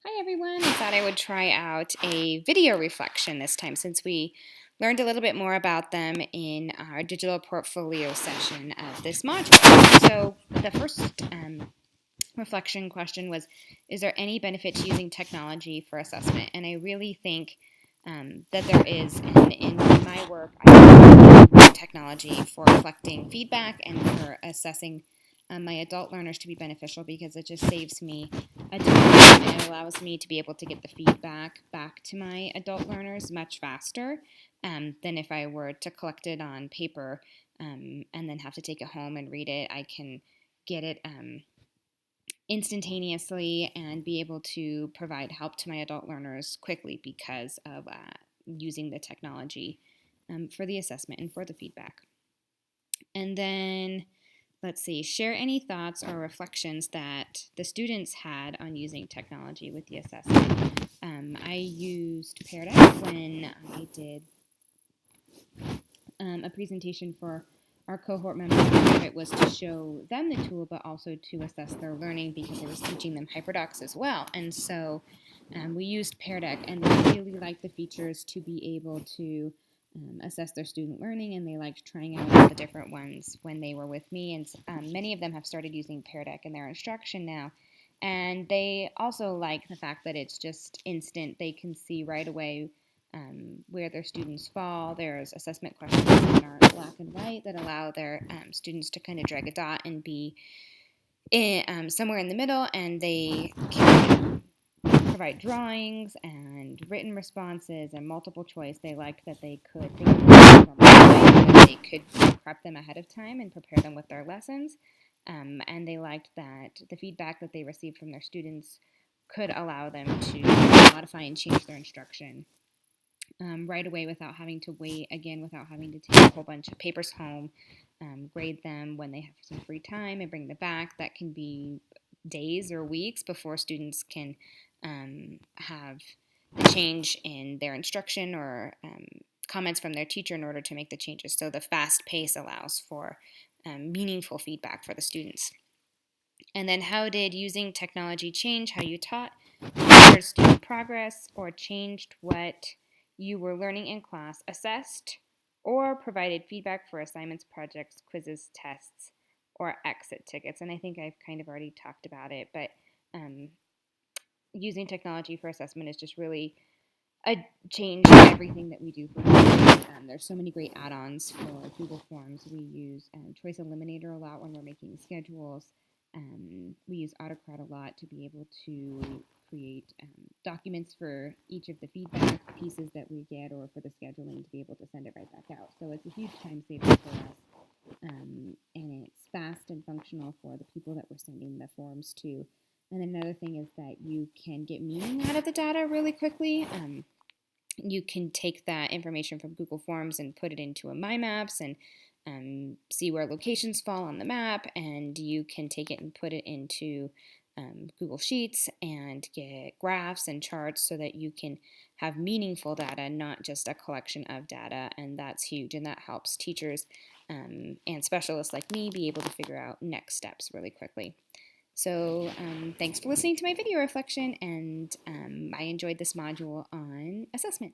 Hi everyone, I thought I would try out a video reflection this time since we learned a little bit more about them in our digital portfolio session of this module. So the first reflection question was, is there any benefit to using technology for assessment? And I really think that there is, and in my work I use technology for collecting feedback and for assessing my adult learners to be beneficial because it just saves me a time and it allows me to be able to get the feedback back to my adult learners much faster than if I were to collect it on paper and then have to take it home and read it. I can get it instantaneously and be able to provide help to my adult learners quickly because of using the technology for the assessment and for the feedback. And then let's see, share any thoughts or reflections that the students had on using technology with the assessment. I used Pear Deck when I did a presentation for our cohort members. It was to show them the tool, but also to assess their learning because I was teaching them HyperDocs as well. And so we used Pear Deck, and they really liked the features to be able to assess their student learning, and they liked trying out all the different ones when they were with me. And many of them have started using Pear Deck in their instruction now. And they also like the fact that it's just instant. They can see right away where their students fall. There's assessment questions that are black and white that allow their students to kind of drag a dot and be somewhere in the middle, and they can provide drawings and written responses and multiple choice. They liked that they could think of that they could prep them ahead of time and prepare them with their lessons. And they liked that the feedback that they received from their students could allow them to modify and change their instruction right away without having to wait, again, without having to take a whole bunch of papers home, grade them when they have some free time and bring them back. That can be days or weeks before students can have a change in their instruction or comments from their teacher in order to make the changes. So the fast pace allows for meaningful feedback for the students. And then how did using technology change how you taught, measured student progress, or changed what you were learning in class, assessed, or provided feedback for assignments, projects, quizzes, tests, or exit tickets? And I think I've kind of already talked about it, but um, using technology for assessment is just really a change in everything that we do for students. There's so many great add-ons for Google Forms. We use Choice Eliminator a lot when we're making schedules. We use Autocrat a lot to be able to create documents for each of the feedback pieces that we get or for the scheduling to be able to send it right back out. So it's a huge time saver for us. And it's fast and functional for the people that we're sending the forms to. And another thing is that you can get meaning out of the data really quickly. You can take that information from Google Forms and put it into a My Maps and see where locations fall on the map, and you can take it and put it into Google Sheets and get graphs and charts so that you can have meaningful data, not just a collection of data, and that's huge, and that helps teachers and specialists like me be able to figure out next steps really quickly. So thanks for listening to my video reflection, and I enjoyed this module on assessment.